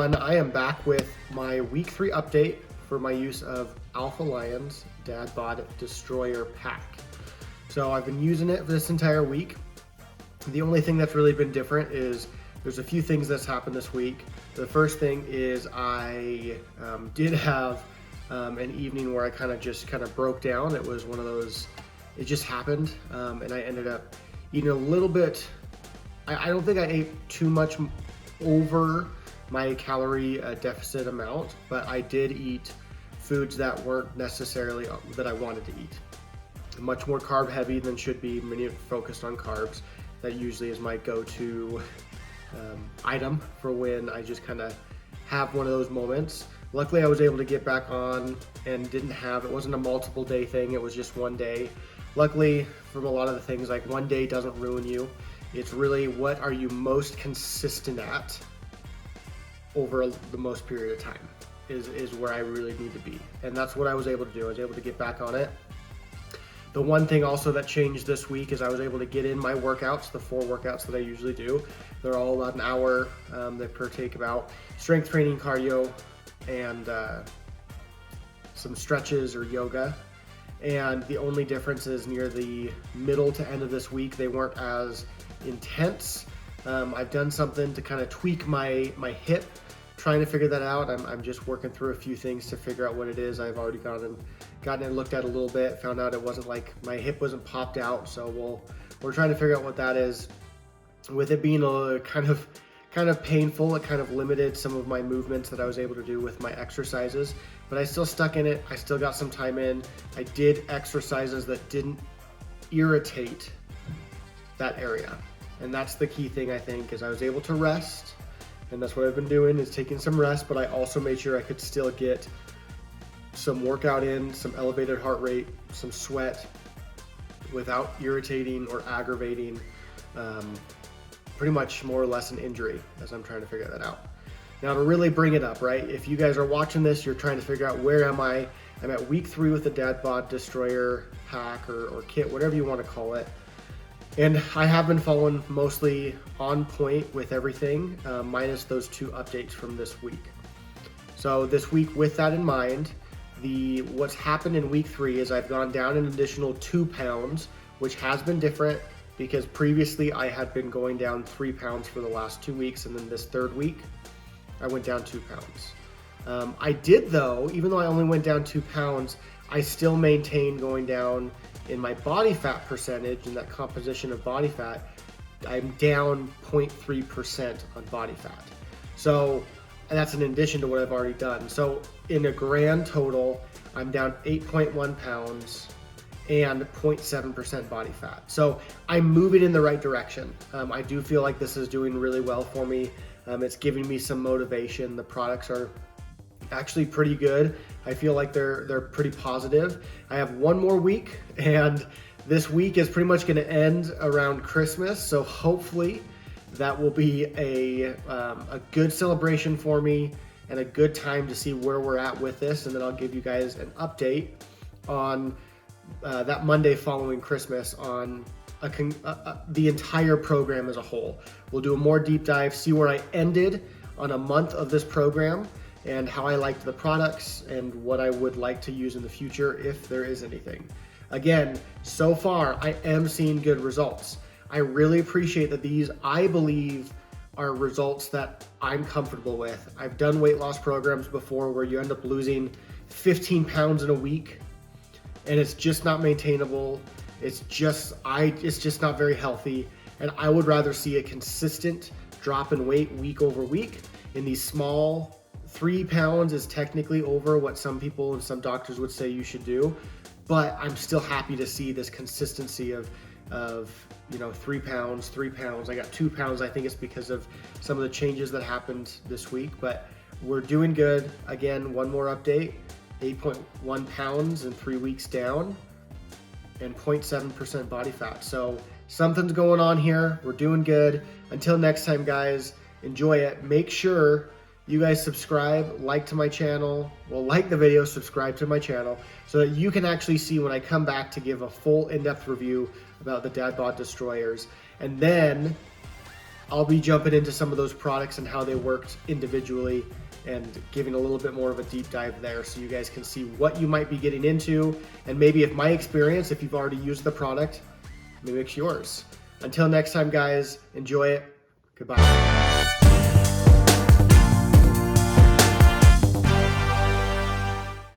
everyone, I am back with my week 3 update for my use of Alpha Lion's Dad Bod Destroyer Pack. So I've been using it for this entire week. The only thing that's really been different is there's a few things that's happened this week. The first thing is I did have an evening where I kind of broke down. It was one of those, it just happened, and I ended up eating a little bit. I don't think I ate too much over my calorie deficit amount, but I did eat foods that weren't necessarily that I wanted to eat. Much more carb heavy than should be, many focused on carbs. That usually is my go-to item for when I just kind of have one of those moments. Luckily I was able to get back on and it wasn't a multiple day thing, it was just one day. Luckily, from a lot of the things, like one day doesn't ruin you. It's really what are you most consistent at over the most period of time is where I really need to be. And that's what I was able to do. I was able to get back on it. The one thing also that changed this week is I was able to get in my workouts, the 4 workouts that I usually do. They're all about an hour. They partake about strength training, cardio, and some stretches or yoga. And the only difference is near the middle to end of this week, they weren't as intense. I've done something to kind of tweak my hip, trying to figure that out. I'm just working through a few things to figure out what it is. I've already gotten and looked at it a little bit, found out it wasn't like my hip wasn't popped out. So we're trying to figure out what that is. With it being a kind of painful, it kind of limited some of my movements that I was able to do with my exercises, but I still stuck in it. I still got some time in. I did exercises that didn't irritate that area. And that's the key thing, I think, is I was able to rest, and that's what I've been doing, is taking some rest, but I also made sure I could still get some workout in, some elevated heart rate, some sweat without irritating or aggravating pretty much more or less an injury, as I'm trying to figure that out. Now, to really bring it up, right, if you guys are watching this, you're trying to figure out where am I? I'm at week 3 with the Dad Bod Destroyer pack or kit, whatever you want to call it. And I have been following mostly on point with everything, minus those 2 updates from this week. So this week, with that in mind, what's happened in week 3 is I've gone down an additional 2 pounds, which has been different because previously I had been going down 3 pounds for the last 2 weeks, and then this 3rd week, I went down 2 pounds. I did though, even though I only went down 2 pounds, I still maintained going down in my body fat percentage, and that composition of body fat, I'm down 0.3% on body fat. So that's in addition to what I've already done. So in a grand total, I'm down 8.1 pounds and 0.7% body fat. So I'm moving in the right direction. I do feel like this is doing really well for me. It's giving me some motivation. The products are actually pretty good. I feel like they're pretty positive. I have one more week, and this week is pretty much going to end around Christmas. So hopefully that will be a good celebration for me and a good time to see where we're at with this. And then I'll give you guys an update on that Monday following Christmas on the entire program as a whole. We'll do a more deep dive, see where I ended on a month of this program, and how I liked the products and what I would like to use in the future if there is anything. Again, so far I am seeing good results. I really appreciate that these, I believe, are results that I'm comfortable with. I've done weight loss programs before where you end up losing 15 pounds in a week, and it's just not maintainable. It's just not very healthy, and I would rather see a consistent drop in weight week over week. In these small, 3 pounds is technically over what some people and some doctors would say you should do, but I'm still happy to see this consistency of 3 pounds. I got 2 pounds. I think it's because of some of the changes that happened this week, but we're doing good. Again, one more update, 8.1 pounds in 3 weeks down and 0.7% body fat. So something's going on here. We're doing good. Until next time, guys, enjoy it. Make sure you guys subscribe, like to my channel. Well, like the video, subscribe to my channel so that you can actually see when I come back to give a full in-depth review about the Dad Bod Destroyers. And then I'll be jumping into some of those products and how they worked individually and giving a little bit more of a deep dive there so you guys can see what you might be getting into, and maybe if my experience, if you've already used the product, maybe it's yours. Until next time, guys, enjoy it. Goodbye.